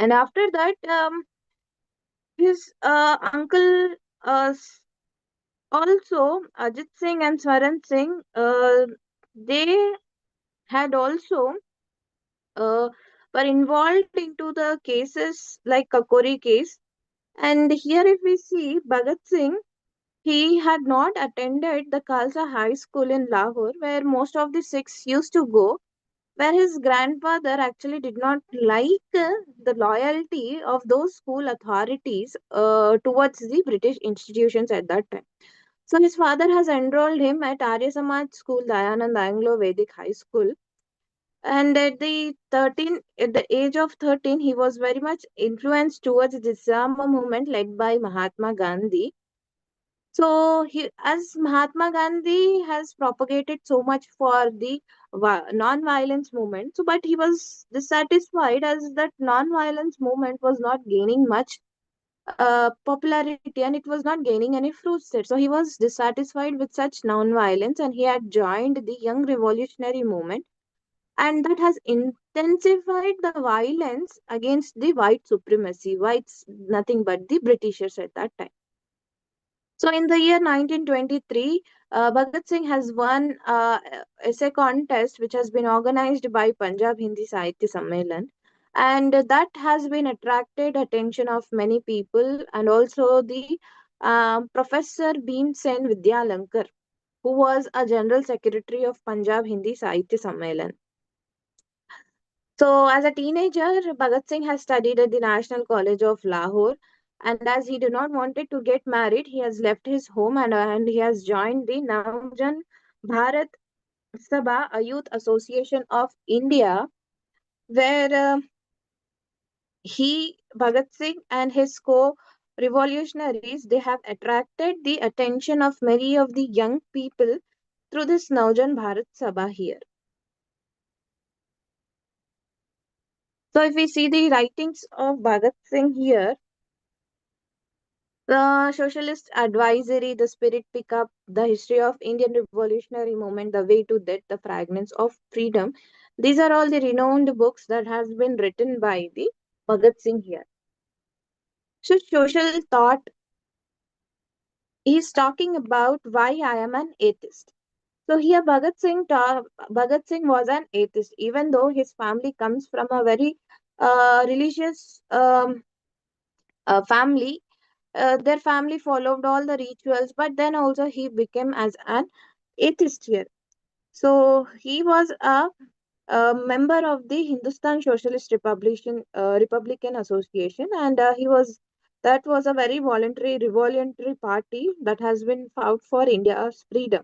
And after that, his uncle also Ajit Singh and Swaran Singh, they had also uh, were involved into the cases like Kakori case. And here, if we see Bhagat Singh, he had not attended the Khalsa High School in Lahore, where most of the Sikhs used to go, where his grandfather actually did not like the loyalty of those school authorities towards the British institutions at that time. So his father has enrolled him at Arya Samaj School, Dayanand Anglo Vedic High School. And at the age of 13, he was very much influenced towards the Islam movement led by Mahatma Gandhi. So as Mahatma Gandhi has propagated so much for the non-violence movement, so but he was dissatisfied as that non-violence movement was not gaining much popularity and it was not gaining any fruits there. So he was dissatisfied with such non-violence and he had joined the Young Revolutionary Movement, and that has intensified the violence against the white supremacy. Whites, nothing but the Britishers at that time. So in the year 1923, Bhagat Singh has won essay contest which has been organized by Punjab Hindi Sahitya Sammelan, and that has been attracted attention of many people, and also the Professor Bhim Sen Vidyalankar, who was a general secretary of Punjab Hindi Sahitya Sammelan. So, as a teenager, Bhagat Singh has studied at the National College of Lahore, and as he did not wanted to get married, he has left his home and he has joined the Navjan Bharat Sabha, a youth association of India, where Bhagat Singh, and his co-revolutionaries, they have attracted the attention of many of the young people through this Navjan Bharat Sabha here. So, if we see the writings of Bhagat Singh here, the Socialist Advisory, The Spirit Pickup, The History of Indian Revolutionary Movement, The Way to Death, The Fragments of Freedom. These are all the renowned books that has been written by the Bhagat Singh here. So social thought is talking about why I am an atheist. So here Bhagat Singh was an atheist, even though his family comes from a very religious family. Their family followed all the rituals, but then also he became as an atheist here. So he was a member of the Hindustan Socialist Republican Association, and he was that was a very revolutionary party that has been fought for India's freedom.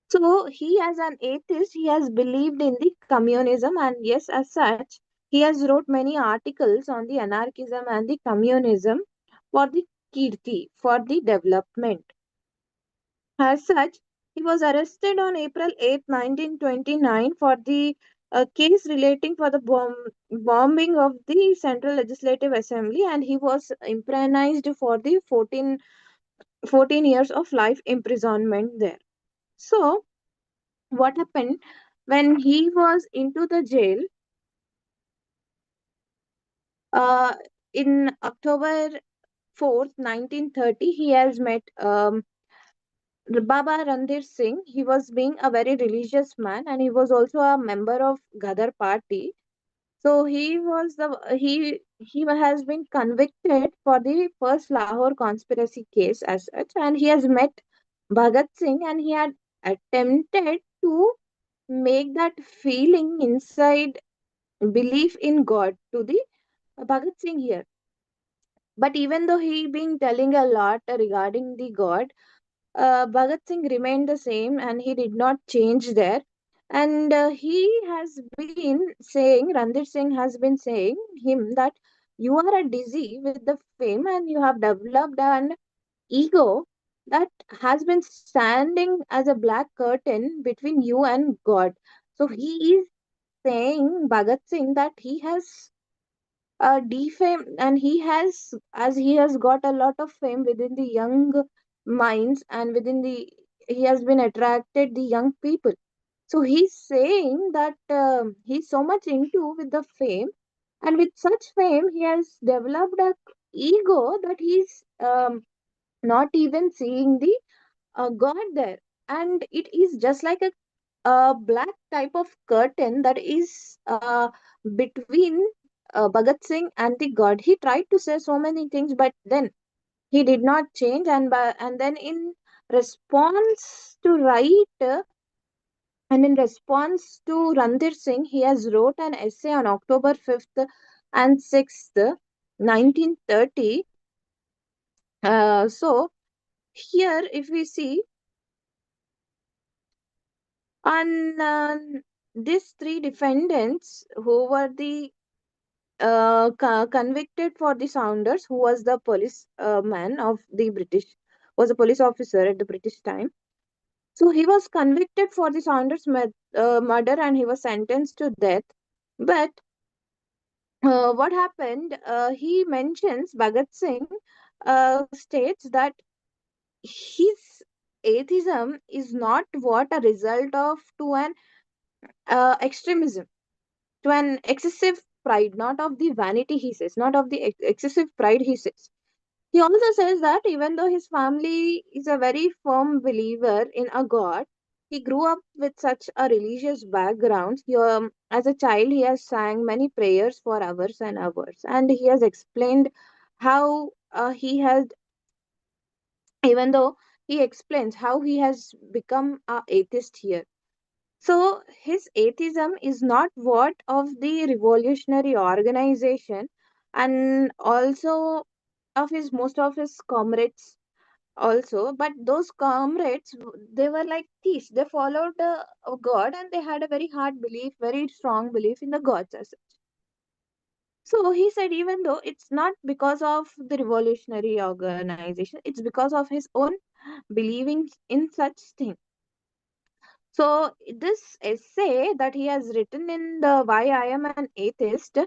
So he, as an atheist, he has believed in the communism, and yes, as such, he has wrote many articles on the anarchism and the communism for the Kirti, for the development. As such, he was arrested on April 8, 1929 for the case relating for the bombing of the Central Legislative Assembly, and he was imprisoned for the 14 years of life imprisonment there. So, what happened when he was into the jail in October 4th, 1930, he has met Baba Randir Singh. He was being a very religious man and he was also a member of Ghadar party. So he has been convicted for the first Lahore conspiracy case as such, and he has met Bhagat Singh and he had attempted to make that feeling inside belief in God to the Bhagat Singh here. But even though he been telling a lot regarding the God, Bhagat Singh remained the same and he did not change there. And he has been saying, Randir Singh has been saying him that you are a dizzy with the fame and you have developed an ego that has been standing as a black curtain between you and God. So he is saying, Bhagat Singh, that he has defamed and he has got a lot of fame within the young minds and within the he has been attracted the young people. So he's saying that he's so much into with the fame And with such fame, he has developed a ego that he's not even seeing the God there. And it is just like a black type of curtain that is between Bhagat Singh and the God. He tried to say so many things, but then he did not change. And then in response to Randir Singh, he has wrote an essay on October 5th and 6th, 1930. So here, if we see on these three defendants who were the convicted for the Saunders, who was the police man of the British, was a police officer at the British time. So he was convicted for the Saunders murder and he was sentenced to death. But what happened? He mentions Bhagat Singh states that his atheism is not what a result of to an extremism, to an excessive pride, not of the vanity, he says, not of the excessive pride, he says. He also says that even though his family is a very firm believer in a God, he grew up with such a religious background. As a child, he has sang many prayers for hours and hours, and he has explained how he has, even though he explains how he has become a atheist here. So his atheism is not what of the revolutionary organization, and also of his most of his comrades also. But those comrades, they were like thieves. They followed God, and they had a very hard belief, very strong belief in the gods as such. So he said, even though it's not because of the revolutionary organization, it's because of his own believing in such thing. So this essay that he has written in the Why I Am an Atheist,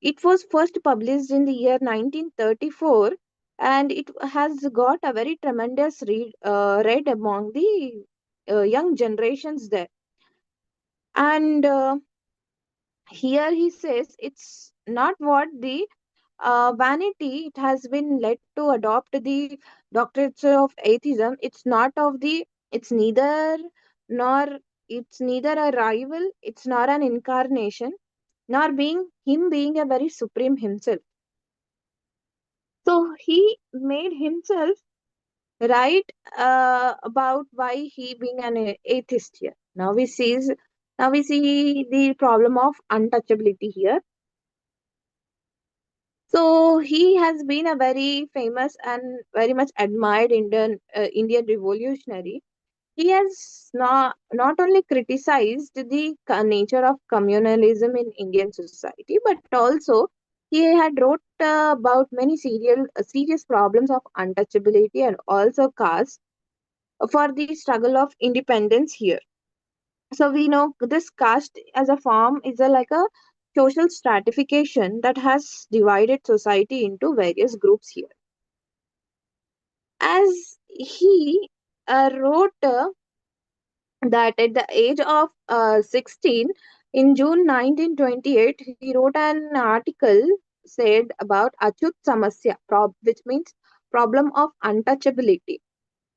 it was first published in the year 1934, and it has got a very tremendous read among the young generations there. And here he says it's not what the vanity, it has been led to adopt the doctrines of atheism. It's not of the, it's neither nor, it's neither a rival, it's not an incarnation, nor being him being a very supreme himself. So he made himself right about why he being an atheist here. Now we see the problem of untouchability here. So he has been a very famous and very much admired Indian revolutionary. He has not only criticized the nature of communalism in Indian society, but also he had wrote about many serious problems of untouchability and also caste for the struggle of independence here. So we know this caste as a form is like a social stratification that has divided society into various groups here. As he wrote that at the age of 16, in June 1928, he wrote an article said about Achut Samasya, which means problem of untouchability.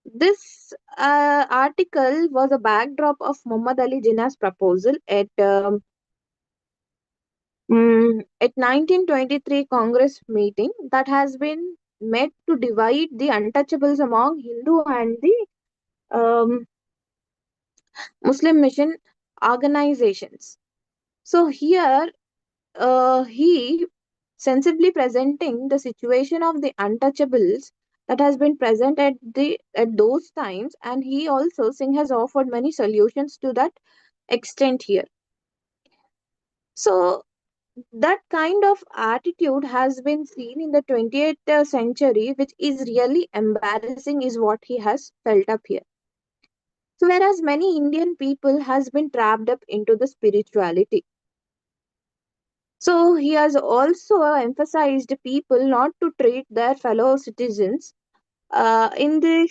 This article was a backdrop of Muhammad Ali Jinnah's proposal at 1923 Congress meeting that has been made to divide the untouchables among Hindu and the Muslim mission organizations. So here he sensibly presenting the situation of the untouchables that has been present at those times, and he also Singh has offered many solutions to that extent here. So that kind of attitude has been seen in the 20th century, which is really embarrassing, is what he has felt up here. So whereas many Indian people has been trapped up into the spirituality. So he has also emphasized people not to treat their fellow citizens in the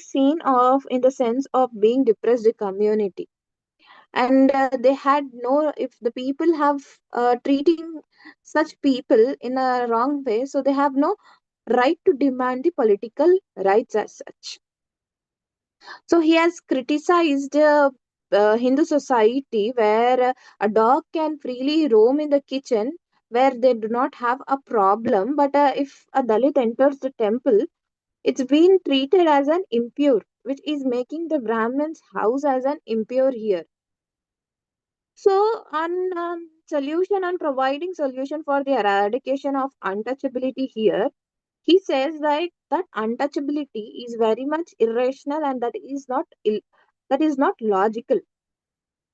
sense of being depressed community. And they had no, if the people have treating such people in a wrong way, so they have no right to demand the political rights as such. So he has criticized Hindu society where a dog can freely roam in the kitchen where they do not have a problem, but if a Dalit enters the temple, it's been treated as an impure, which is making the Brahmin's house as an impure here. So, on solution on providing solution for the eradication of untouchability here, he says like that untouchability is very much irrational and that is not logical.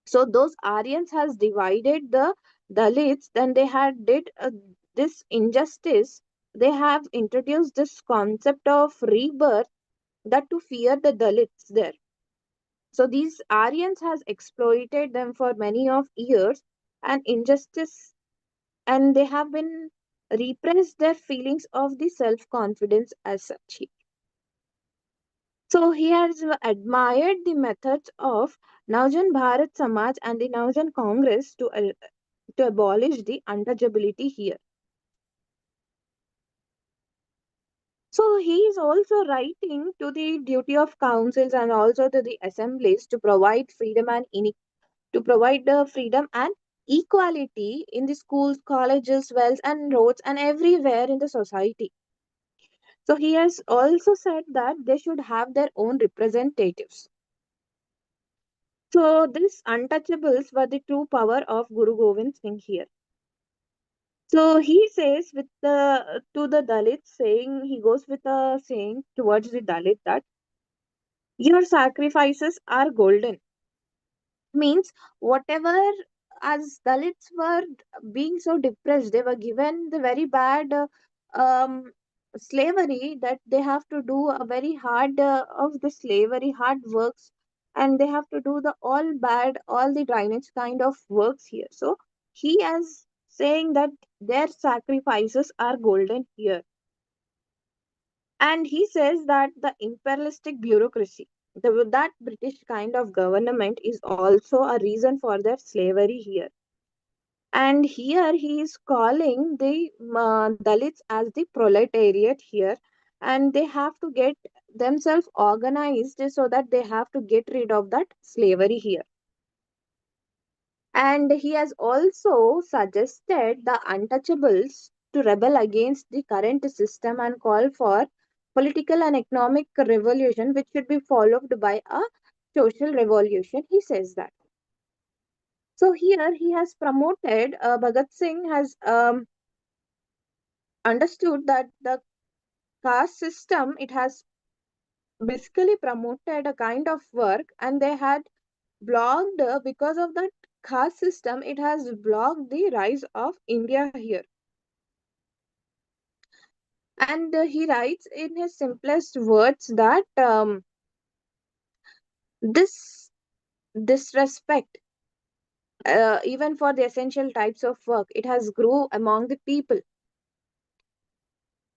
So those Aryans has divided the Dalits, then they had did this injustice. They have introduced this concept of rebirth that to fear the Dalits there. So these Aryans has exploited them for many of years and injustice, and they have been repressed their feelings of the self confidence as such. So he has admired the methods of Navjan Bharat Samaj and the Navjan Congress to abolish the untouchability here. So he is also writing to the duty of councils and also to the assemblies to provide freedom and to provide the freedom and equality in the schools, colleges, wells and roads and everywhere in the society. So he has also said that they should have their own representatives. So these untouchables were the true power of Guru Gobind Singh here. So he says with the to the Dalits saying he goes with a saying towards the Dalit that your sacrifices are golden. Means whatever, as Dalits were being so depressed, they were given the very bad um, slavery that they have to do a very hard of the slavery hard works, and they have to do the all bad all the drainage kind of works here. So he is saying that their sacrifices are golden here, and he says that the imperialistic bureaucracy, that British kind of government, is also a reason for their slavery here. And here he is calling the Dalits as the proletariat here, and they have to get themselves organized so that they have to get rid of that slavery here. And he has also suggested the untouchables to rebel against the current system and call for political and economic revolution, which should be followed by a social revolution. He says that. So here he has promoted, Bhagat Singh has understood that the caste system, it has basically promoted a kind of work, and they had blocked because of that caste system, it has blocked the rise of India here. And he writes in his simplest words that this disrespect, even for the essential types of work, it has grew among the people.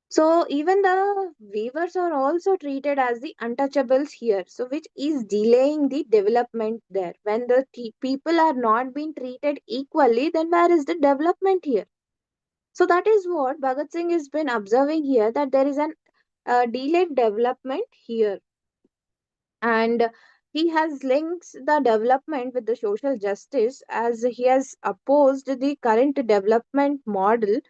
So even the weavers are also treated as the untouchables here, so which is delaying the development there. When the people are not being treated equally, then where is the development here? So that is what Bhagat Singh has been observing here, that there is an delayed development here. And he has links the development with the social justice, as he has opposed the current development model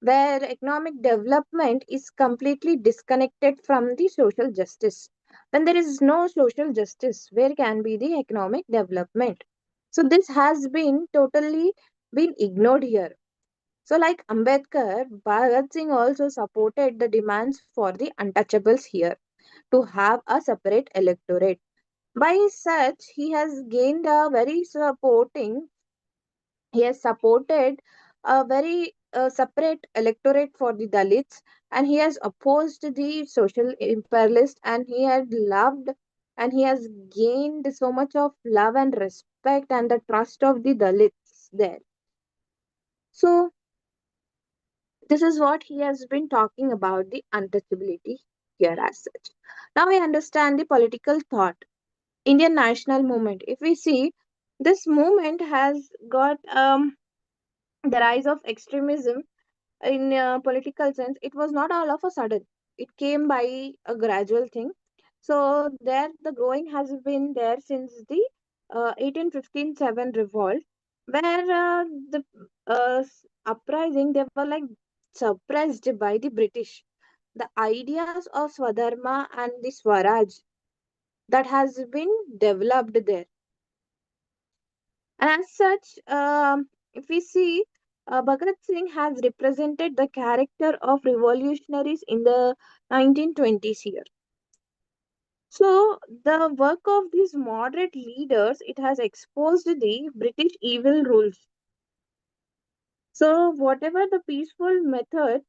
where economic development is completely disconnected from the social justice. When there is no social justice, where can be the economic development? So this has been totally been ignored here. So like Ambedkar, Bhagat Singh also supported the demands for the untouchables here to have a separate electorate. By such, he has gained a very supporting, he has supported a very separate electorate for the Dalits, and he has opposed the social imperialist, and he had loved and he has gained so much of love and respect and the trust of the Dalits there. So this is what he has been talking about the untouchability here as such. Now we understand the political thought. Indian national movement. If we see, this movement has got the rise of extremism in political sense, it was not all of a sudden. It came by a gradual thing. So there, the growing has been there since the 1857 revolt, where uprising, they were like suppressed by the British. The ideas of Swadharma and the Swaraj that has been developed there. And as such, if we see, Bhagat Singh has represented the character of revolutionaries in the 1920s here. So the work of these moderate leaders, it has exposed the British evil rules. So whatever the peaceful methods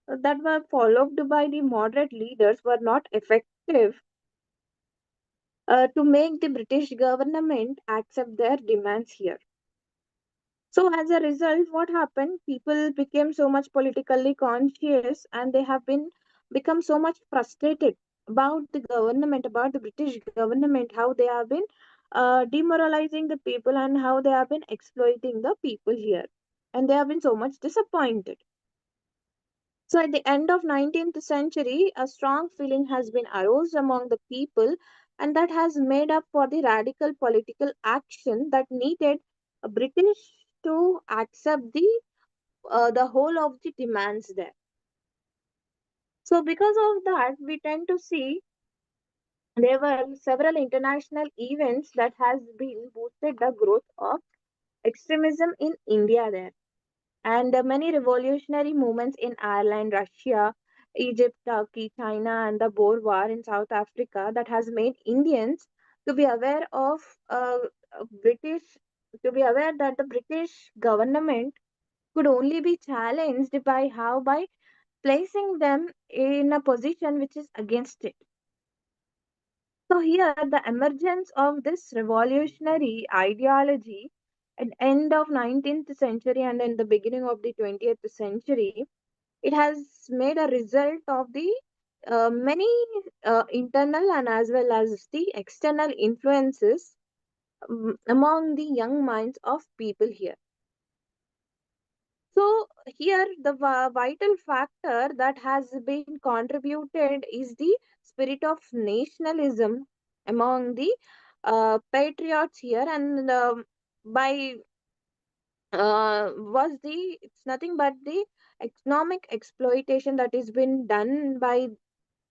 that were followed by the moderate leaders were not effective to make the British government accept their demands here. So as a result, what happened? People became so much politically conscious, and they have been become so much frustrated about the government, about the British government, how they have been demoralizing the people and how they have been exploiting the people here, and they have been so much disappointed. So at the end of 19th century, a strong feeling has been aroused among the people, and that has made up for the radical political action that needed a British to accept the whole of the demands there. So because of that, we tend to see there were several international events that has been boosted the growth of extremism in India there. And many revolutionary movements in Ireland, Russia, Egypt, Turkey, China, and the Boer War in South Africa that has made Indians to be aware of British, to be aware that the British government could only be challenged by how? By placing them in a position which is against it. So here, the emergence of this revolutionary ideology at end of 19th century and in the beginning of the 20th century, it has made a result of the many internal and as well as the external influences among the young minds of people here. So here the vital factor that has been contributed is the spirit of nationalism among the patriots here, and by was the it's nothing but the economic exploitation that is been done by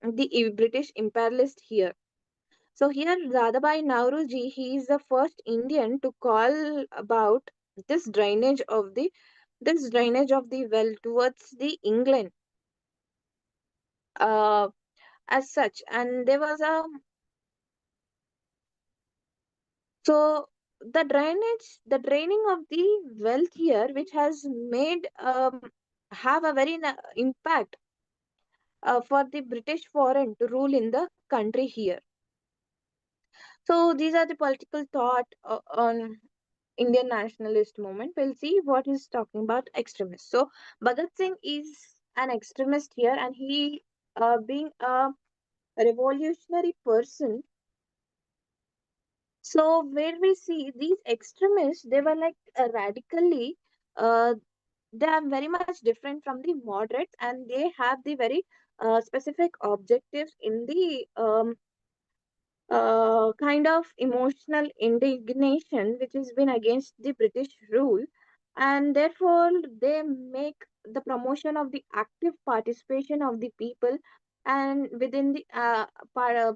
the British imperialist here. So here Dadabhai Nauroji, he is the first Indian to call about this drainage of the well towards the England uh, as such. And there was a so the draining of the wealth here, which has made have a very impact for the British foreign to rule in the country here. So these are the political thought on Indian nationalist movement. We'll see what he's talking about extremists. So Bhagat Singh is an extremist here, and he, being a revolutionary person. So where we see these extremists, they were like radically, uh, they are very much different from the moderates, and they have the very specific objectives in the kind of emotional indignation which has been against the British rule, and therefore they make the promotion of the active participation of the people, and within the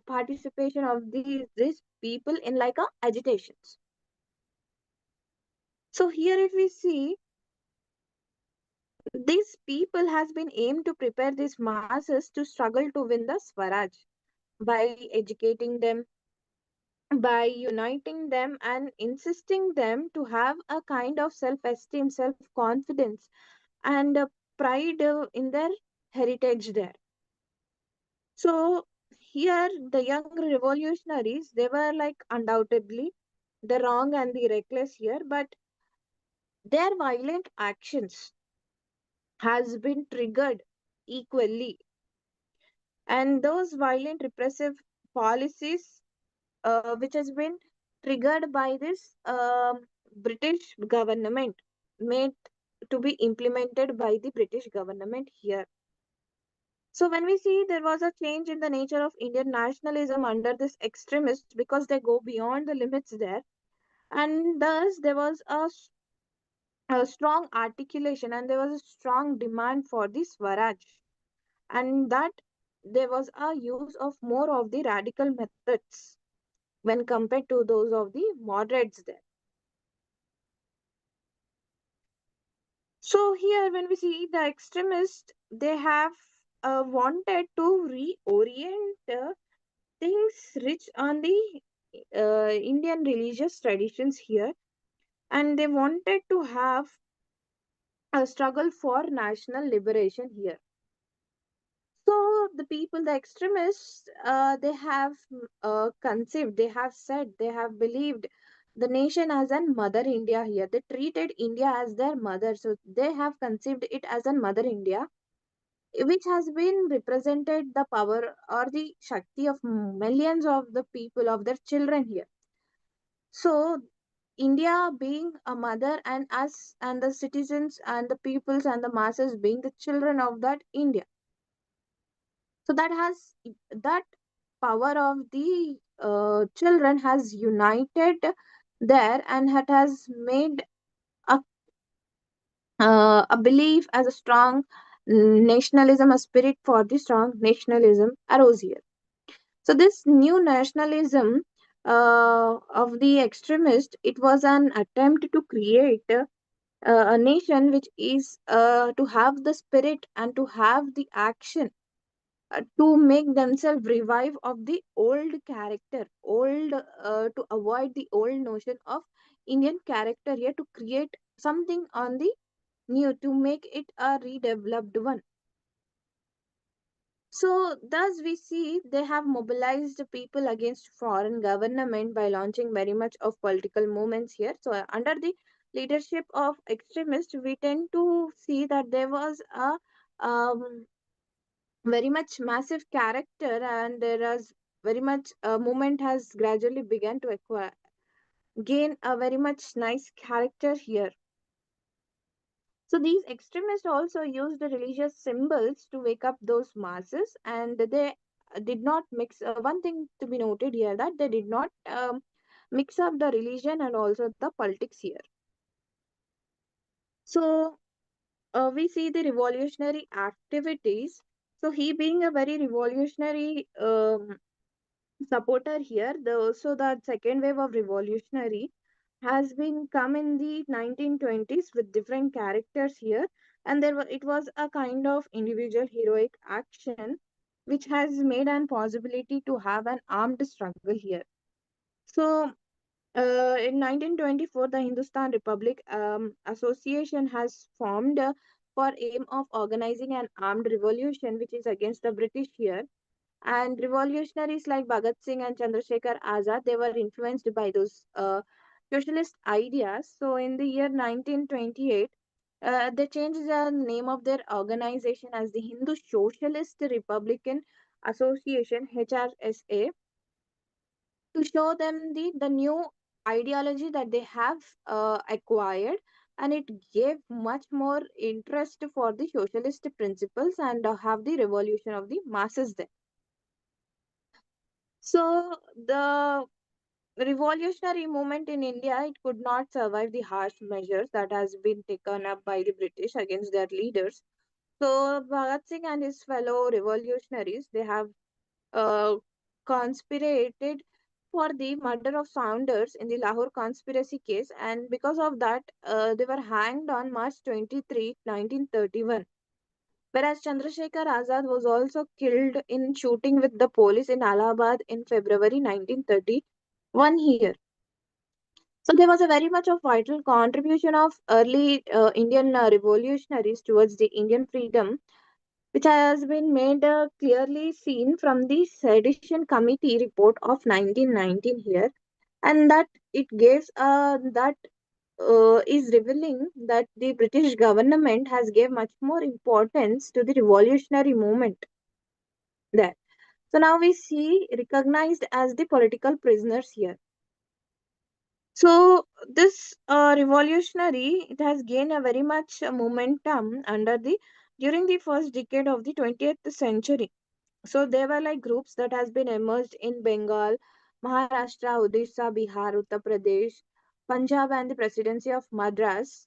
participation of these people in like a agitations. So here, if we see, these people has been aimed to prepare these masses to struggle to win the Swaraj by educating them, by uniting them and insisting them to have a kind of self-esteem, self-confidence, and pride in their heritage there. So here the young revolutionaries, they were like undoubtedly the wrong and the reckless here, but their violent actions has been triggered equally, and those violent repressive policies which has been triggered by this British government made to be implemented by the British government here. So when we see there was a change in the nature of Indian nationalism under this extremist because they go beyond the limits there, and thus there was a strong articulation and there was a strong demand for the Swaraj, and that there was a use of more of the radical methods when compared to those of the moderates there. So here, when we see the extremists, they have wanted to reorient things rich on the Indian religious traditions here, and they wanted to have a struggle for national liberation here. So the people, the extremists, they have conceived, they have said, they have believed the nation as an mother India here. They treated India as their mother. So they have conceived it as a mother India, which has been represented the power or the Shakti of millions of the people, of their children here. So India being a mother and us and the citizens and the peoples and the masses being the children of that India. So that power of the children has united there, and it has made a, a belief as a strong nationalism, a spirit for the strong nationalism arose here. So this new nationalism of the extremist, it was an attempt to create a nation which is to have the spirit and to have the action to make themselves revive of the old character, old to avoid the old notion of Indian character here, to create something on the new, to make it a redeveloped one. So thus we see they have mobilized people against foreign government by launching very much of political movements here. So under the leadership of extremists, we tend to see that there was a very much massive character, and there is very much movement has gradually begun to acquire gain a very much nice character here. So these extremists also used the religious symbols to wake up those masses, and they did not mix one thing to be noted here, that they did not mix up the religion and also the politics here. So we see the revolutionary activities. So he being a very revolutionary supporter here. The second wave of revolutionary has been come in the 1920s with different characters here, and it was a kind of individual heroic action which has made an possibility to have an armed struggle here. So in 1924, the Hindustan Republic Association has formed for aim of organizing an armed revolution which is against the British here, and revolutionaries like Bhagat Singh and Chandrasekhar Azad, they were influenced by those socialist ideas. So in the year 1928, they changed the name of their organization as the Hindu Socialist Republican Association, HRSA, to show them the new ideology that they have acquired, and it gave much more interest for the socialist principles and have the revolution of the masses there. So the revolutionary movement in India, it could not survive the harsh measures that has been taken up by the British against their leaders. So Bhagat Singh and his fellow revolutionaries, they have uh, conspirated for the murder of Saunders in the Lahore conspiracy case, and because of that, they were hanged on March 23, 1931. Whereas Chandrasekhar Azad was also killed in shooting with the police in Allahabad in February 1931 here. So there was a very much of vital contribution of early Indian revolutionaries towards the Indian freedom, which has been made clearly seen from the Sedition Committee report of 1919 here, and that it gives that is revealing that the British government has gave much more importance to the revolutionary movement there. So now we see recognized as the political prisoners here. So this revolutionary, it has gained a very much momentum under the during the first decade of the 20th century. So there were like groups that has been emerged in Bengal, Maharashtra, Odisha, Bihar, Uttar Pradesh, Punjab, and the Presidency of Madras.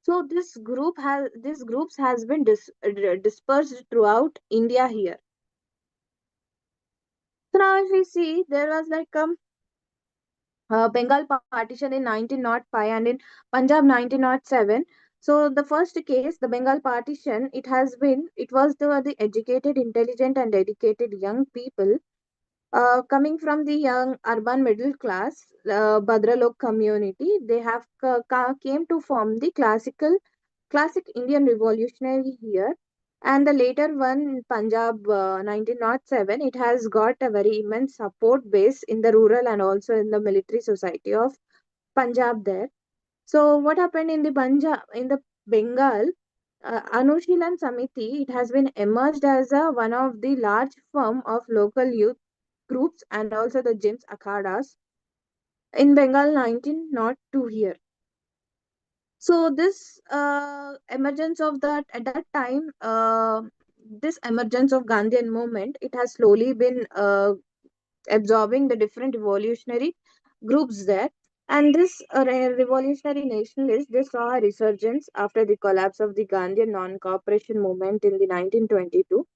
So these groups has been dispersed throughout India here. So now if we see, there was like Bengal partition in 1905 and in Punjab 1907. So the first case, the Bengal partition, it was the educated, intelligent, and dedicated young people coming from the young urban middle class Badralok community. They have came to form the classic Indian revolutionary here. And the later one in Punjab 1907, it has got a very immense support base in the rural and also in the military society of Punjab there. So what happened in the Punjab, in the Bengal, Anushilan Samiti, it has been emerged as one of the large firm of local youth groups and also the gyms akhadas in Bengal 1902 here. So this emergence of that at that time, this emergence of Gandhian movement, it has slowly been absorbing the different revolutionary groups there. And this revolutionary nationalists, they saw a resurgence after the collapse of the Gandhian non-cooperation movement in the 1922.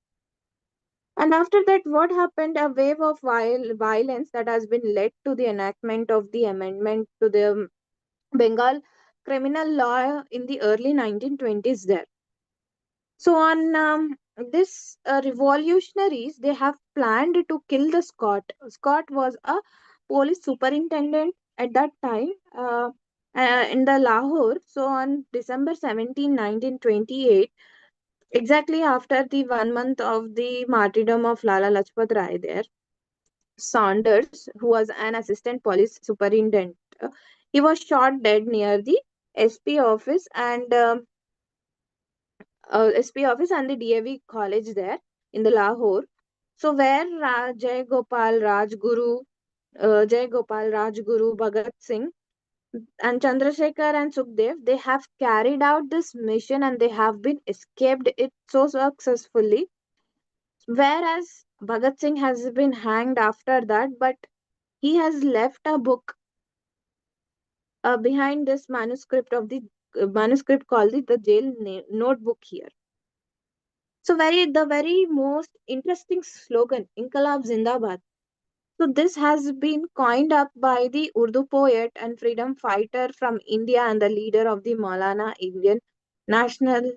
And after that, what happened? A wave of violence that has been led to the enactment of the amendment to the Bengal criminal law in the early 1920s there. So on this revolutionaries, they have planned to kill the Scott. Scott was a police superintendent at that time in the Lahore. So on December 17, 1928, exactly after the 1 month of the martyrdom of Lala Lajpat Rai there, Saunders, who was an assistant police superintendent, he was shot dead near the SP office and SP office and the DAV college there in the Lahore. So where Jai Gopal Rajguru, Bhagat Singh, and Chandrasekhar and Sukhdev, they have carried out this mission and they have been escaped it so successfully. Whereas Bhagat Singh has been hanged after that, but he has left a book behind this manuscript called the jail notebook here. So the very most interesting slogan, Inqilab Zindabad. So this has been coined up by the Urdu poet and freedom fighter from India and the leader of the Maulana Indian National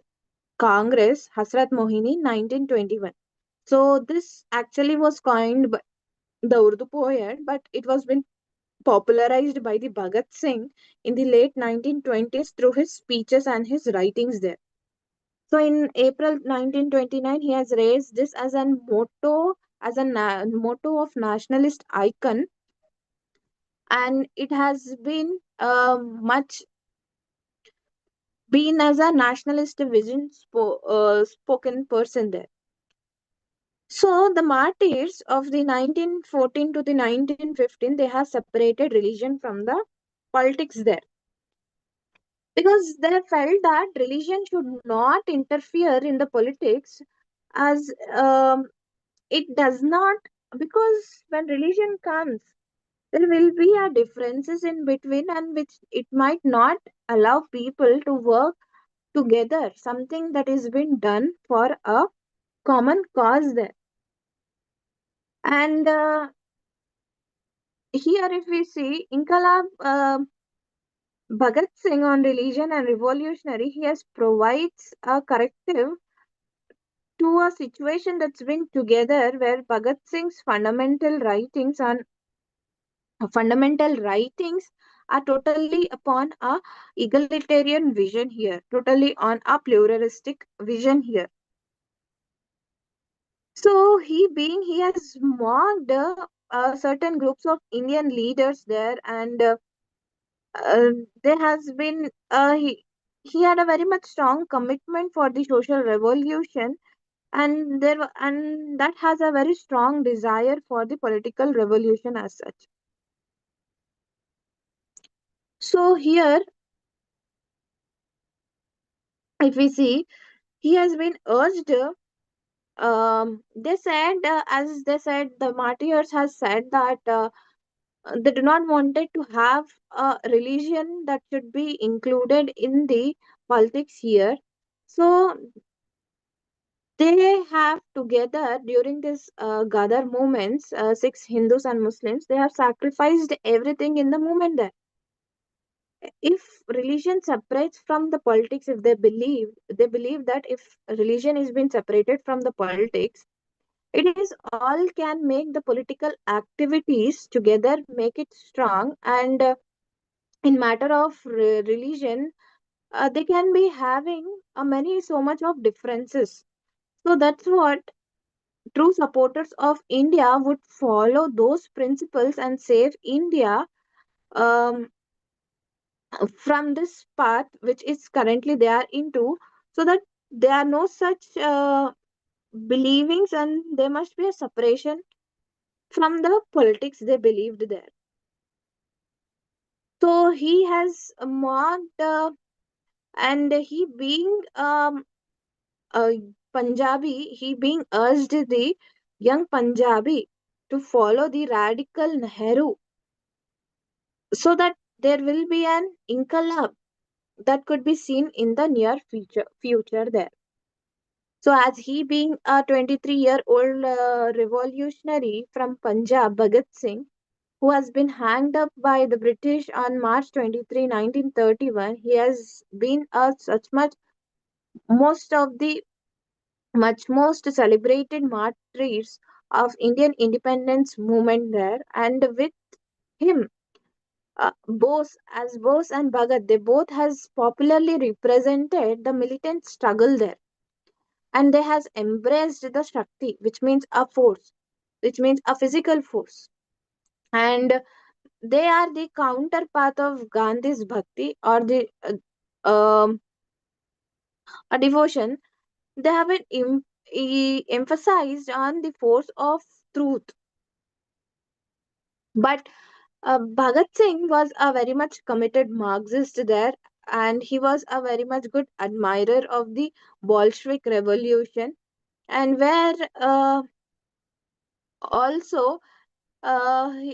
Congress, Hasrat Mohini, 1921. So this actually was coined by the Urdu poet, but it was been popularized by the Bhagat Singh in the late 1920s through his speeches and his writings there. So in April 1929, he has raised this as a motto, motto of nationalist icon, and it has been much been as a nationalist vision spoken person there. So the martyrs of the 1914 to the 1915, they have separated religion from the politics there because they felt that religion should not interfere in the politics as it does not, because when religion comes there will be a differences in between and which it might not allow people to work together, something that is being done for a common cause there. And here if we see Inkalab Bhagat Singh on religion and revolutionary, he has provides a corrective to a situation that's been together where Bhagat Singh's fundamental writings are totally upon a egalitarian vision here, totally on a pluralistic vision here. So he has mocked certain groups of Indian leaders there, and there has been he had a very much strong commitment for the social revolution, and and that has a very strong desire for the political revolution as such. So here, if we see, he has been urged. They said, as they said, the martyrs has said that they do not wanted to have a religion that should be included in the politics here. So they have together during this Gadar movements, six Hindus and Muslims, they have sacrificed everything in the movement there. If religion separates from the politics, if they believe that if religion is being separated from the politics, it is all can make the political activities together, make it strong, and in matter of religion, they can be having a many so much of differences. So that's what true supporters of India would follow those principles and save India um, from this path which is currently they are into, so that there are no such believings and there must be a separation from the politics they believed there. So he has marked and he being a Punjabi, he being urged the young Punjabi to follow the radical Nehru, so that there will be an inqilab that could be seen in the near future there. So as he being a 23-year-old revolutionary from Punjab, Bhagat Singh, who has been hanged up by the British on March 23, 1931, he has been a such most of the much most celebrated martyrs of Indian independence movement there. And with him, Bose and Bhagat, they both has popularly represented the militant struggle there, and they has embraced the Shakti, which means a force, which means a physical force, and they are the counterpart of Gandhi's Bhakti or the a devotion. They have been emphasized on the force of truth, but Bhagat Singh was a very much committed Marxist there, and he was a very much good admirer of the Bolshevik revolution, and where also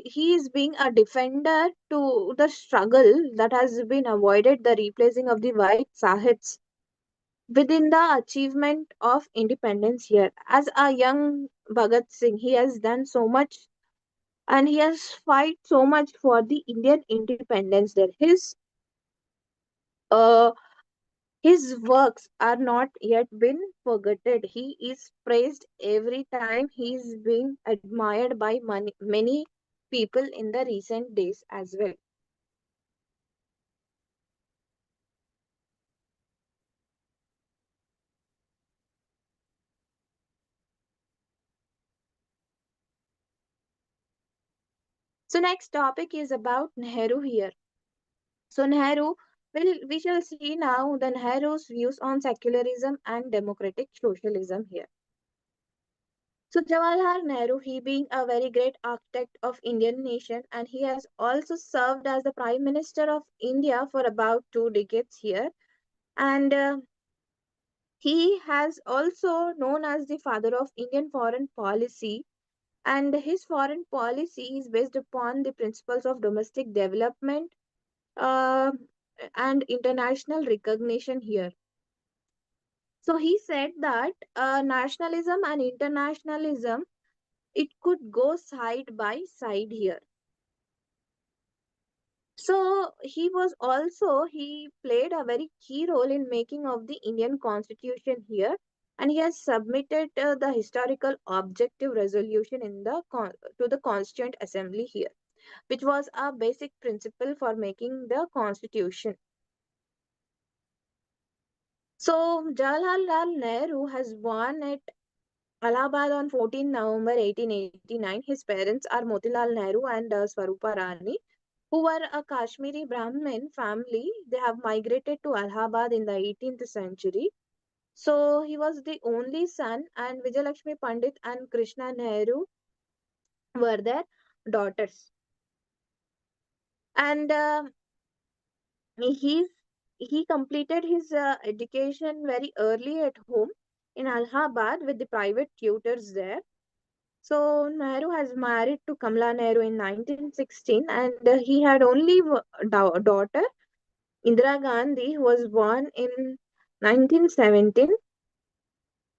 he is being a defender to the struggle that has been avoided, the replacing of the white Sahits within the achievement of independence here. As a young Bhagat Singh, he has done so much and he has fight so much for the Indian independence there. Uh, his works are not yet been forgotten. He is praised every time. He is being admired by many people in the recent days as well. So next topic is about Nehru here. So Nehru, we shall see now the Nehru's views on secularism and democratic socialism here. So Jawaharlal Nehru, he being a very great architect of Indian nation, and he has also served as the Prime Minister of India for about 2 decades here. And he has also known as the father of Indian foreign policy. And his foreign policy is based upon the principles of domestic development uh, and international recognition here. So he said that nationalism and internationalism, it could go side by side here. So he played a very key role in making of the Indian constitution here, and he has submitted the historical objective resolution to the constituent assembly here, which was a basic principle for making the constitution. So Jawaharlal Nehru has born at Allahabad on 14 November 1889. His parents are Motilal Nehru and Swarupa Rani, who were a Kashmiri Brahmin family. They have migrated to Allahabad in the 18th century. So he was the only son, and Vijayalakshmi Pandit and Krishna Nehru were their daughters. And He's he completed his education very early at home in Allahabad with the private tutors there. So Nehru has married to Kamala Nehru in 1916, and he had only daughter Indira Gandhi, who was born in 1917.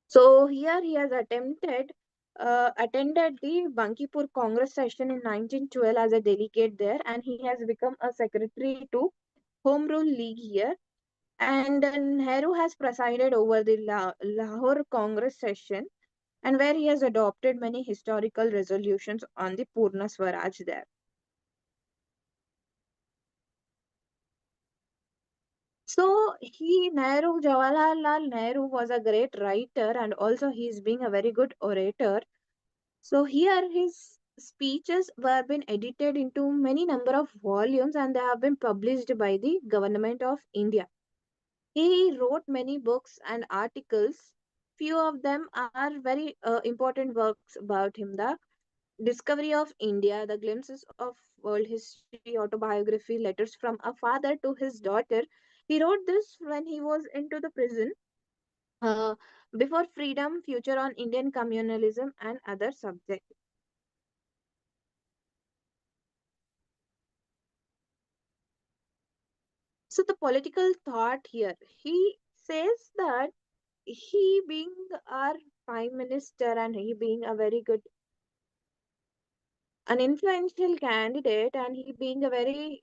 So here he has attended the Bankipur Congress session in 1912 as a delegate there, and he has become a secretary to Home Rule League here. And Nehru has presided over the Lahore Congress session, and where he has adopted many historical resolutions on the Purna Swaraj there. So Jawaharlal Nehru was a great writer, and also he is being a very good orator. So here his speeches were been edited into many number of volumes, and they have been published by the government of India. He wrote many books and articles. Few of them are very important works about him. The Discovery of India, The Glimpses of World History, Autobiography, Letters from a Father to His Daughter. He wrote this when he was into the prison. Uh, Before Freedom, Future on Indian Communalism, and other subjects. So the political thought here, he says that he being our prime minister and he being a very good, an influential candidate, and he being a very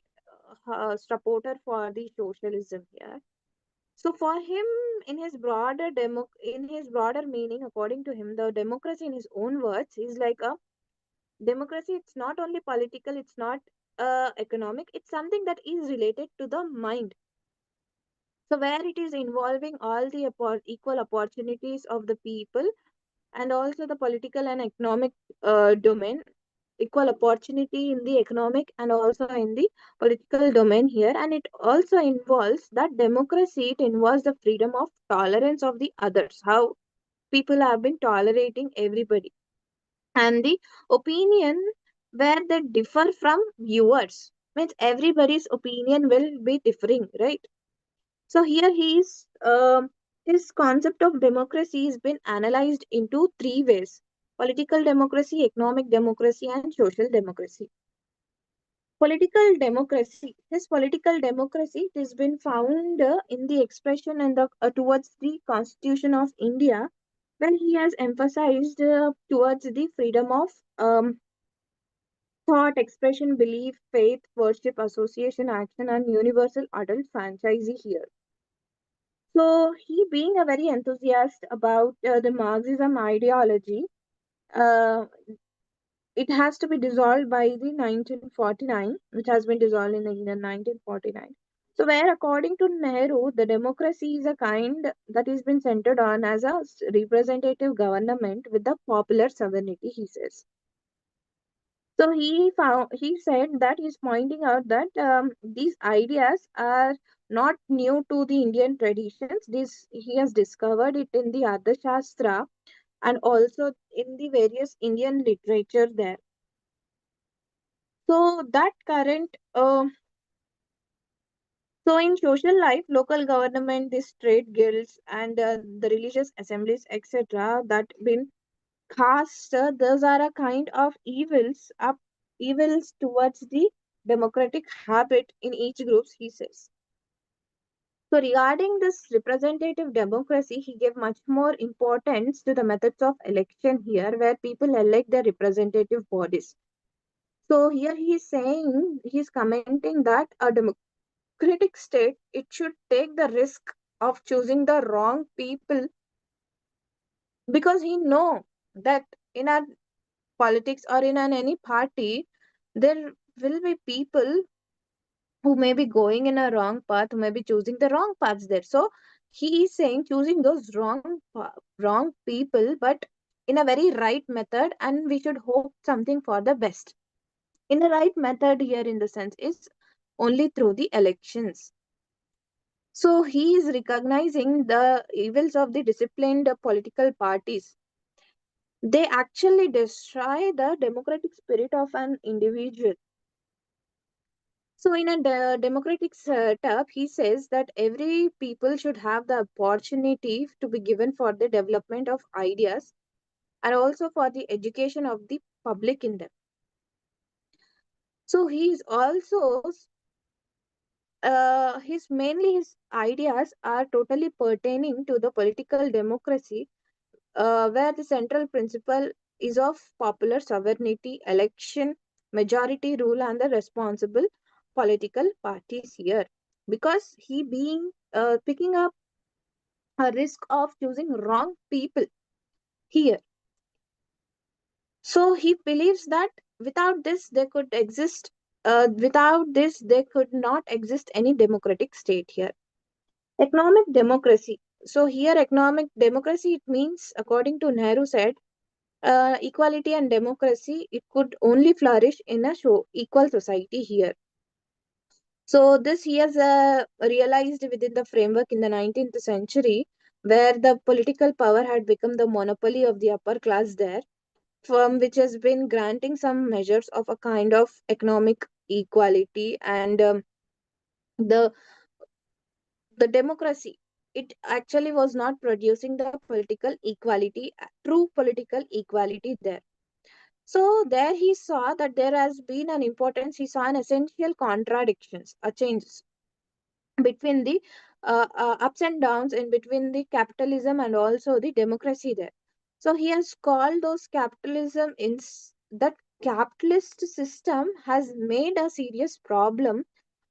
supporter for the socialism here. So for him, in his broader meaning, according to him, the democracy in his own words is like a democracy. It's not only political, it's not economic, it's something that is related to the mind. So where it is involving all the equal opportunities of the people, and also the political and economic domain, equal opportunity in the economic and also in the political domain here. And it also involves that democracy, it involves the freedom of tolerance of the others, how people have been tolerating everybody, and the opinion where they differ from viewers, means everybody's opinion will be differing, right? So here his concept of democracy has been analyzed into three ways: political democracy, economic democracy, and social democracy. Political democracy. His political democracy, it has been found in the expression and towards the Constitution of India, when he has emphasized towards the freedom of thought, expression, belief, faith, worship, association, action, and universal adult franchise here. So he being a very enthusiast about the Marxism ideology, uh, it has to be dissolved by the 1949, which has been dissolved in the year 1949. So where according to Nehru, the democracy is a kind that has been centered on as a representative government with the popular sovereignty, he says. So he said that he's pointing out that these ideas are not new to the Indian traditions. This he has discovered it in the Shastra and also in the various Indian literature there. So that current so in social life, local government, these trade guilds and the religious assemblies, etc., that been cast, those are a kind of evils towards the democratic habit in each group, he says. So regarding this representative democracy, he gave much more importance to the methods of election here, where people elect their representative bodies. So here he is saying, he's commenting that a democratic state, it should take the risk of choosing the wrong people, because he know that in our politics or in any party, there will be people who may be going in a wrong path, who may be choosing the wrong paths there. So he is saying choosing those wrong people, but in a very right method, and we should hope something for the best. In the right method here, in the sense, is only through the elections. So he is recognizing the evils of the disciplined political parties. They actually destroy the democratic spirit of an individual. So, in a democratic setup, he says that every people should have the opportunity to be given for the development of ideas and also for the education of the public in them. So, he is also his mainly his ideas are totally pertaining to the political democracy, where the central principle is of popular sovereignty, election, majority rule, and the responsible political parties here. Because he being picking up a risk of choosing wrong people here. So he believes that without this, there could exist. Without this, there could not exist any democratic state here. Economic democracy. So here, economic democracy, it means, according to Nehru said, equality and democracy, it could only flourish in a equal society here. So this he has realized within the framework in the 19th century, where the political power had become the monopoly of the upper class there, from which has been granting some measures of a kind of economic equality and the the democracy, it actually was not producing the political equality, true political equality there. So there he saw that there has been an importance, he saw an essential contradictions, a changes between the ups and downs in between the capitalism and also the democracy there. So he has called those capitalism in that capitalist system has made a serious problem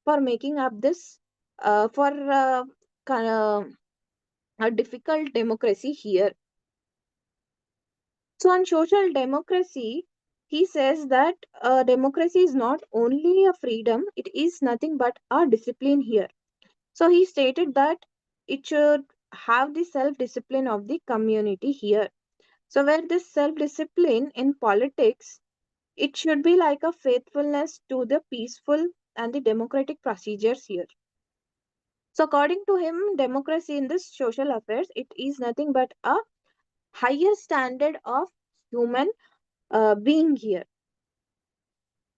for making up this for kind of a difficult democracy here. So on social democracy, he says that democracy is not only a freedom, it is nothing but a discipline here. So he stated that it should have the self discipline of the community here. So, where this self discipline in politics, it should be like a faithfulness to the peaceful and the democratic procedures here. So, according to him, democracy in this social affairs, it is nothing but a higher standard of human being here,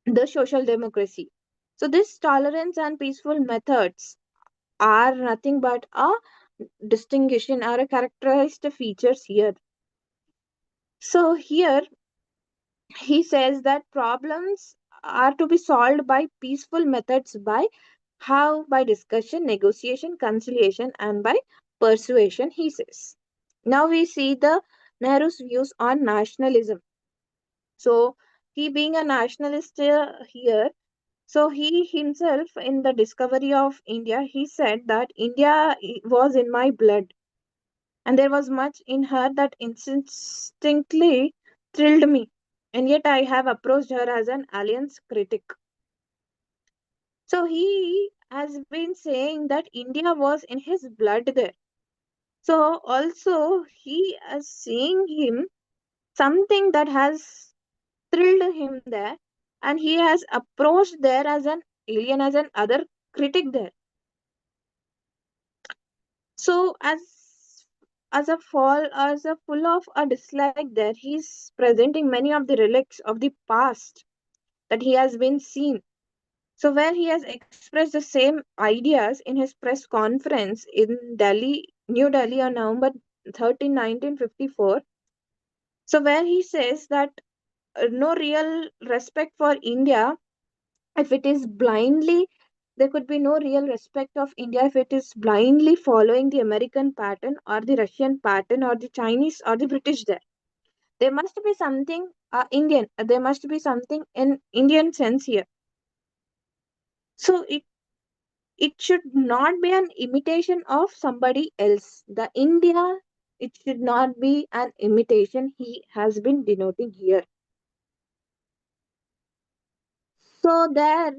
the social democracy. So, this tolerance and peaceful methods are nothing but a distinguishing or a characterized features here. So here he says that problems are to be solved by peaceful methods, by how, by discussion, negotiation, conciliation, and by persuasion, he says. Now we see the Nehru's views on nationalism. So he being a nationalist here, so he himself in the discovery of India, he said that India was in my blood, and there was much in her that instinctively thrilled me, and yet I have approached her as an alliance critic. So he has been saying that India was in his blood there. So also he is seeing him something that has thrilled him there, and he has approached there as an alien, as an other critic there. So as a full of a dislike there, he's presenting many of the relics of the past that he has been seen. So where he has expressed the same ideas in his press conference in Delhi, New Delhi on November 13, 1954. So where he says that no real respect for India if it is blindly, there could be no real respect of India if it is blindly following the American pattern or the Russian pattern or the Chinese or the British there. There must be something Indian. There must be something in Indian sense here. So it should not be an imitation of somebody else. The India, it should not be an imitation. He has been denoting here. So there,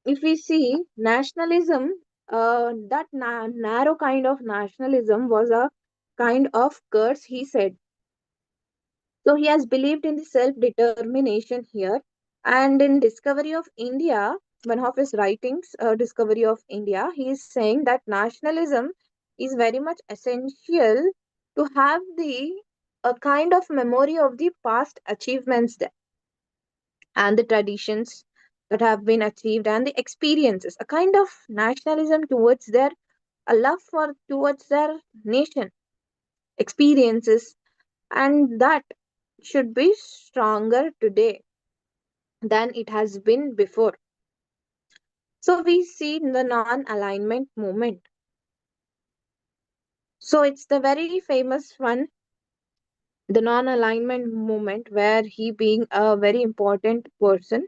if we see nationalism, that narrow kind of nationalism was a kind of curse, he said. So he has believed in the self determination here. And in Discovery of India, one of his writings, Discovery of India, he is saying that nationalism is very much essential to have the a kind of memory of the past achievements there and the traditions. that have been achieved and the experiences, a kind of nationalism towards their, a love for towards their nation, experiences, and that should be stronger today than it has been before. So we see the non-alignment movement. So it's the very famous one, the non-alignment movement, where he being a very important person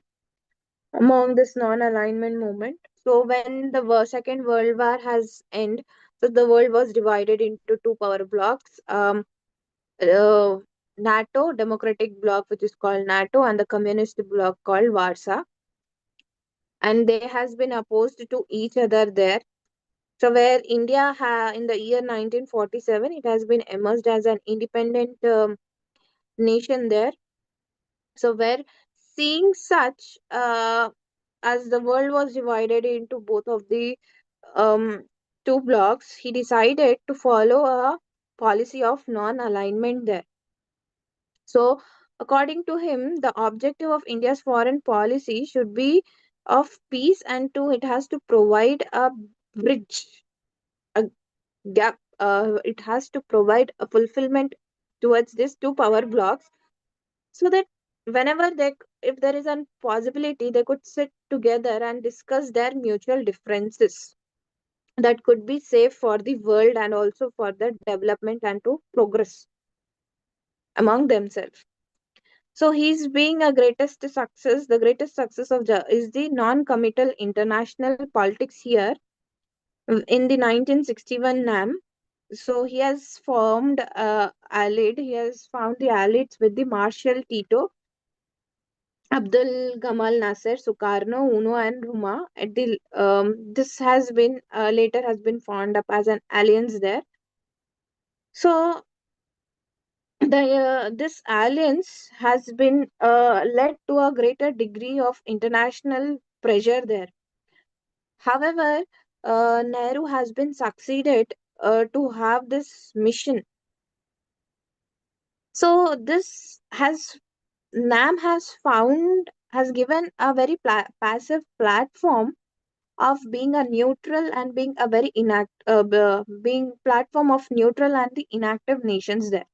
among this non-alignment movement. So when the Second World War has ended, so the world was divided into two power blocks. Uh, NATO, Democratic Bloc, which is called NATO, and the Communist Bloc called Warsaw, and they has been opposed to each other there. So where India in the year 1947, it has been emerged as an independent nation there. So where seeing such as the world was divided into both of the um, two blocks, he decided to follow a policy of non-alignment there. So, according to him, the objective of India's foreign policy should be of peace, and two, it has to provide a bridge, a gap. It has to provide a fulfillment towards these two power blocks, so that whenever they, if there is a possibility, they could sit together and discuss their mutual differences that could be safe for the world and also for the development and to progress among themselves. So he's being a greatest success. The greatest success of is the non-committal international politics here in the 1961 NAM. So he has formed allied. He has found the allies with the Marshal Tito, Abdul Gamal Nasser, Sukarno, Uno, and Ruma. At the this has been later has been formed up as an alliance there. So the this alliance has been led to a greater degree of international pressure there. However, Nehru has been succeeded to have this mission. So this has NAM has given a very passive platform of being a neutral and being a very being platform of neutral and the inactive nations there.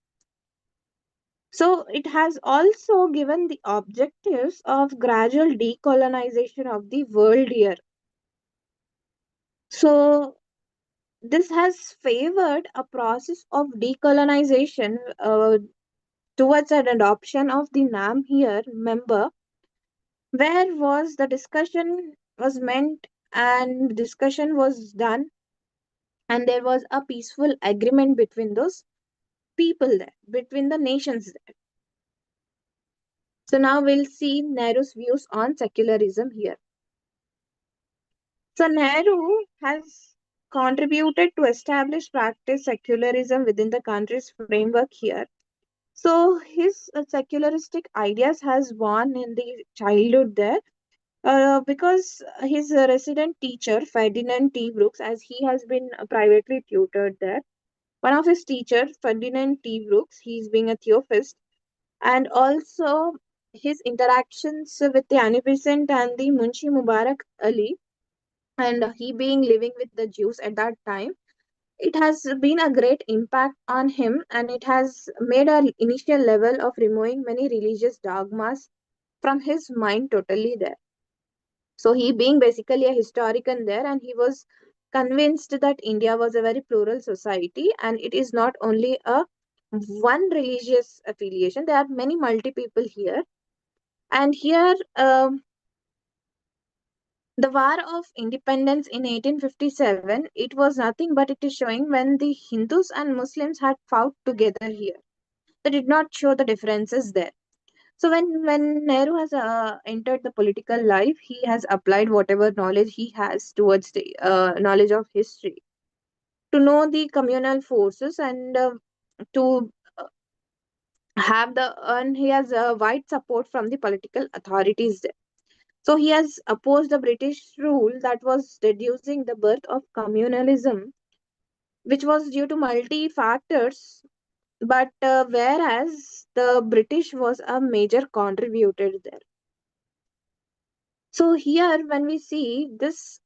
So it has also given the objectives of gradual decolonization of the world here. So this has favored a process of decolonization towards an adoption of the NAM here member, where was the discussion was meant and discussion was done, and there was a peaceful agreement between those people there, between the nations there. So now we'll see Nehru's views on secularism here. So Nehru has contributed to establish practice secularism within the country's framework here. So his secularistic ideas has born in the childhood there, because his resident teacher Ferdinand T. Brooks, as he has been privately tutored there, one of his teachers Ferdinand T. Brooks, he's being a theophist, and also his interactions with the Annie Besant and the Munshi Mubarak Ali, and he being living with the Jews at that time, it has been a great impact on him, and it has made an initial level of removing many religious dogmas from his mind totally there. So he being basically a historian there, and he was convinced that India was a very plural society, and it is not only a one religious affiliation. There are many multi people here, and here the War of Independence in 1857, it was nothing but it is showing when the Hindus and Muslims had fought together here. They did not show the differences there. So when Nehru has entered the political life, he has applied whatever knowledge he has towards the knowledge of history to know the communal forces, and to have the and he has wide support from the political authorities there. So he has opposed the British rule that was reducing the birth of communalism, which was due to multi factors. But whereas the British was a major contributor there. So here, when we see this,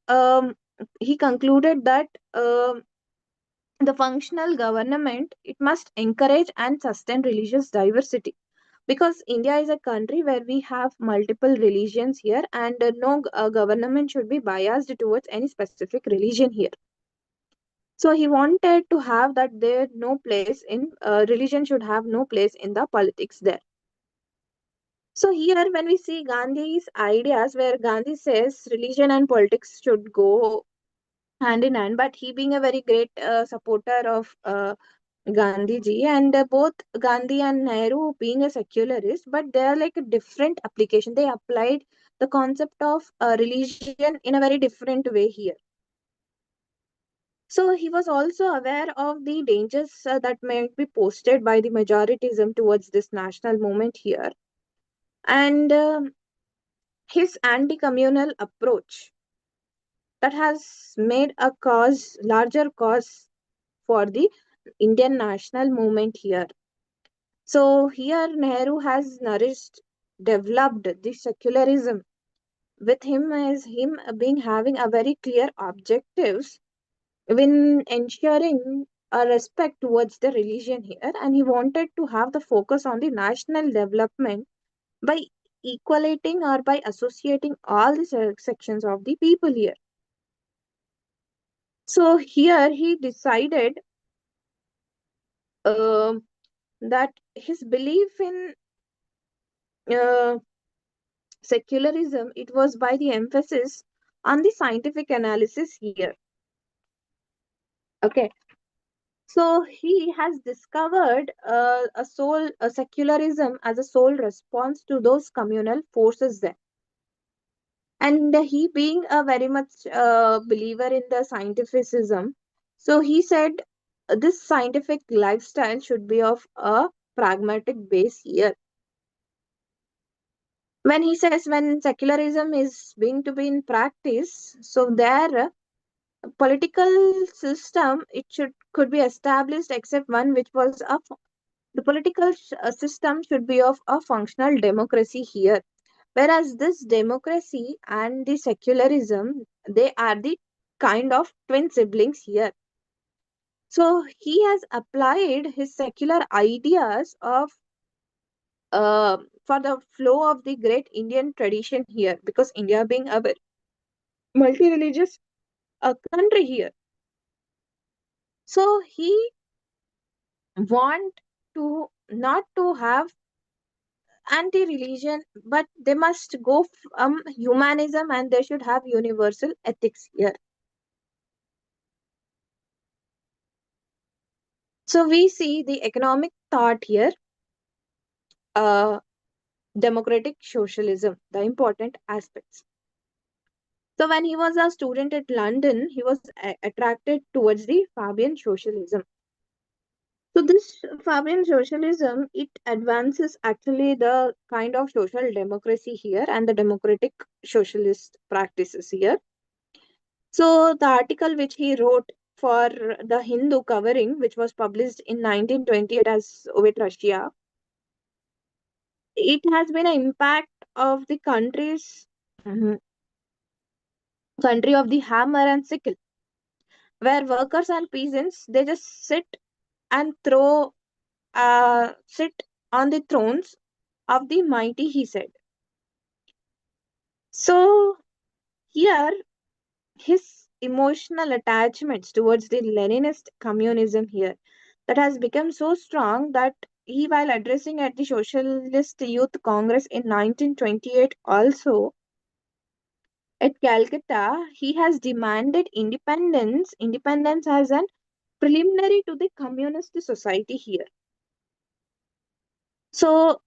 he concluded that the functional government, it must encourage and sustain religious diversity, because India is a country where we have multiple religions here, and no government should be biased towards any specific religion here. So he wanted to have that there no place in religion should have no place in the politics there. So here, when we see Gandhi's ideas, where Gandhi says religion and politics should go hand in hand, but he being a very great supporter of Gandhiji, and both Gandhi and Nehru being a secularist, but they are like a different application. They applied the concept of religion in a very different way here. So he was also aware of the dangers that might be posted by the majoritism towards this national movement here, and his anti-communal approach that has made a cause larger cause for the Indian national movement here. So here Nehru has nourished, developed the secularism with him as him being having a very clear objectives when ensuring a respect towards the religion here, and he wanted to have the focus on the national development by equalating or by associating all the sections of the people here. So here he decided um that his belief in uh, secularism, it was by the emphasis on the scientific analysis here. Okay, so he has discovered a secularism as a sole response to those communal forces there, and he being a very much believer in the scientificism, so he said this scientific lifestyle should be of a pragmatic base here. When he says when secularism is being to be in practice, so there political system, it should could be established except one which was a the political system should be of a functional democracy here, whereas this democracy and the secularism, they are the kind of twin siblings here. So he has applied his secular ideas of for the flow of the great Indian tradition here, because India being a multi-religious country here. So he want to not to have anti-religion, but they must go from humanism, and they should have universal ethics here. So we see the economic thought here, uh, democratic socialism, the important aspects. So when he was a student at London, he was attracted towards the Fabian socialism. So this Fabian socialism, it advances actually the kind of social democracy here and the democratic socialist practices here. So the article which he wrote for the Hindu covering, which was published in 1928 as with Russia, it has been an impact of the country of the hammer and sickle, where workers and peasants, they just and throw sit on the thrones of the mighty, he said. So here his emotional attachments towards the Leninist communism here, that has become so strong that he, while addressing at the Socialist Youth Congress in 1928 also at Calcutta, he has demanded independence as an preliminary to the communist society here. So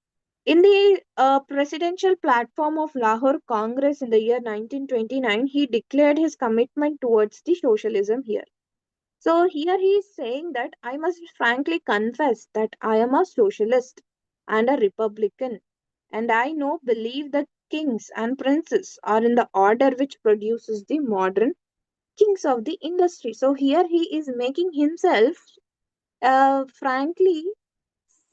in the presidential platform of Lahore Congress in the year 1929, he declared his commitment towards the socialism here. So here he is saying that I must frankly confess that I am a socialist and a republican, and I know believe the kings and princes are in the order which produces the modern kings of the industry. So here he is making himself frankly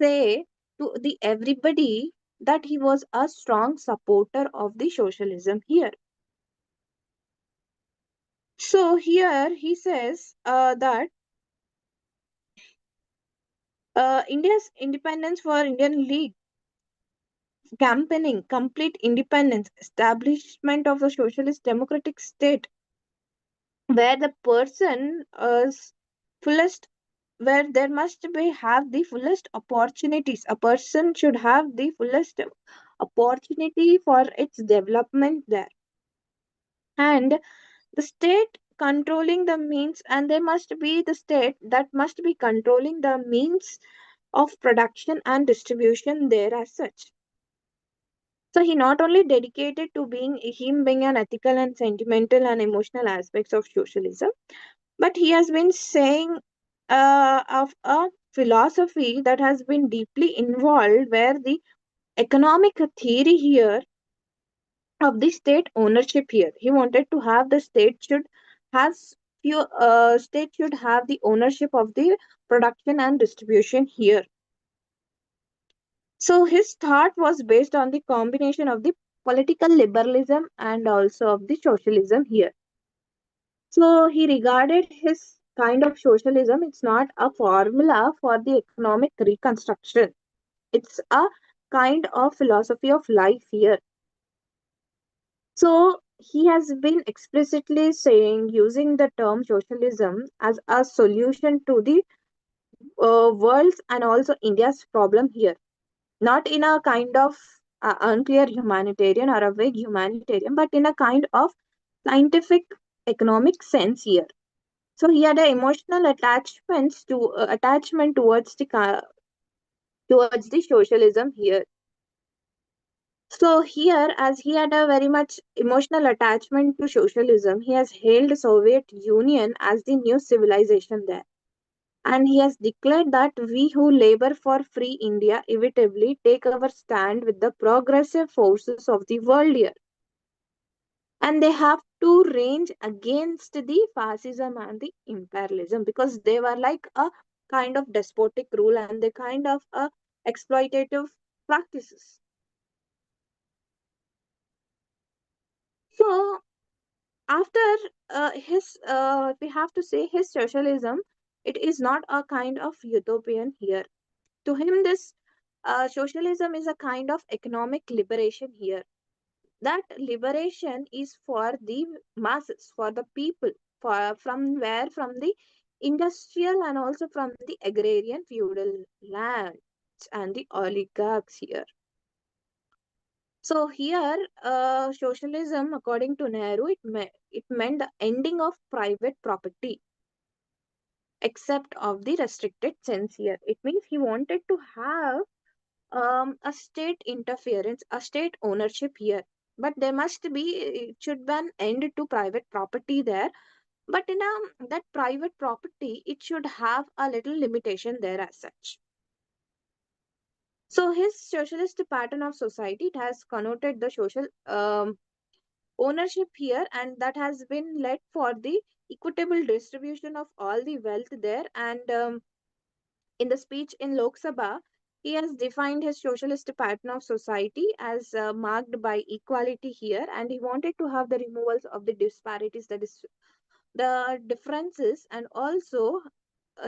say to the everybody that he was a strong supporter of the socialism here. So here he says that India's independence for Indian League campaigning, complete independence, establishment of a socialist democratic state where the person is fullest, where there must be have the fullest opportunities. A person should have the fullest opportunity for its development there. And the state controlling the means, and there must be the state that must be controlling the means of production and distribution there as such. So he not only dedicated to being an ethical and sentimental and emotional aspects of socialism, but he has been saying of a philosophy that has been deeply involved, where the economic theory here of the state ownership here. He wanted to have the state should has few state should have the ownership of the production and distribution here. So his thought was based on the combination of the political liberalism and also of the socialism here. So he regarded his kind of socialism, it's not a formula for the economic reconstruction. It's a kind of philosophy of life here. So he has been explicitly saying, using the term socialism as a solution to the world's and also India's problem here, not in a kind of unclear humanitarian or a vague humanitarian, but in a kind of scientific economic sense here. So he had an emotional attachment towards the socialism here. So here, as he had a very much emotional attachment to socialism, he has hailed Soviet Union as the new civilization there. And he has declared that we who labor for free India inevitably take our stand with the progressive forces of the world here. And they have to range against the fascism and the imperialism, because they were like a kind of despotic rule and the kind of exploitative practices. So after we have to say his socialism, it is not a kind of utopian here. To him, this socialism is a kind of economic liberation here. That liberation is for the masses, for the people, from the industrial and also from the agrarian feudal lands and the oligarchs here. So here, socialism, according to Nehru, it meant the ending of private property, except of the restricted sense here. It means he wanted to have a state interference, a state ownership here. But there must be, it should be an end to private property there. But in that private property, it should have a little limitation there as such. So his socialist pattern of society, it has connoted the social ownership here, and that has been led for the equitable distribution of all the wealth there. And in the speech in Lok Sabha, he has defined his socialist pattern of society as marked by equality here, and he wanted to have the removals of the disparities, that is the differences, and also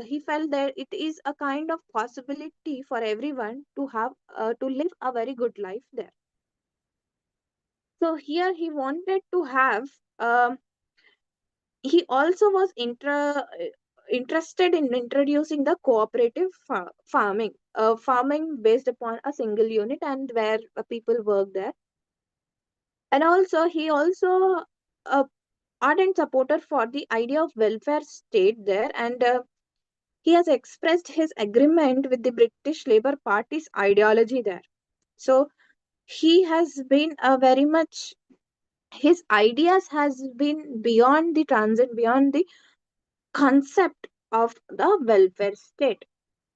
he felt that it is a kind of possibility for everyone to have to live a very good life there. So here he wanted to have he also was interested in introducing the cooperative farming, farming based upon a single unit and where people work there. And also he also a ardent supporter for the idea of welfare state there, and he has expressed his agreement with the British Labour Party's ideology there. So he has been a very much, his ideas has been beyond the transit, beyond the concept of the welfare state.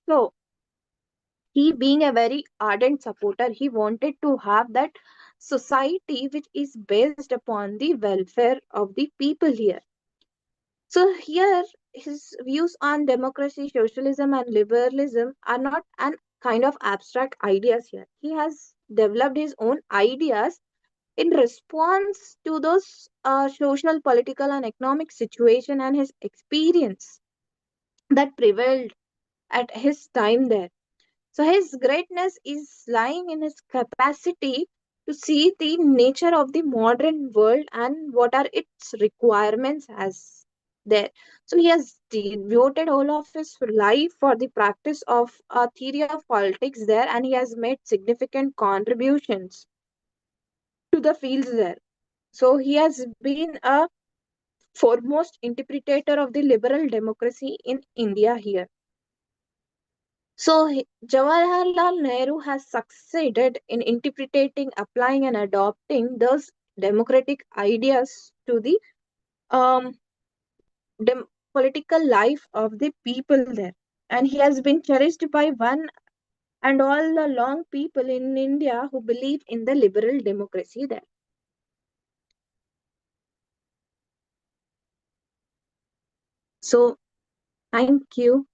So he, being a very ardent supporter, he wanted to have that society which is based upon the welfare of the people here. So here his views on democracy, socialism and liberalism are not an kind of abstract ideas here. He has developed his own ideas in response to those social, political, and economic situation and his experience that prevailed at his time there. So his greatness is lying in his capacity to see the nature of the modern world and what are its requirements as there. So he has devoted all of his life for the practice of a theory of politics there, and he has made significant contributions to the fields there. So he has been a foremost interpreter of the liberal democracy in India here. So Jawaharlal Nehru has succeeded in interpreting, applying, and adopting those democratic ideas to the um, political life of the people there. And he has been cherished by one and all the long people in India who believe in the liberal democracy there. So, thank you.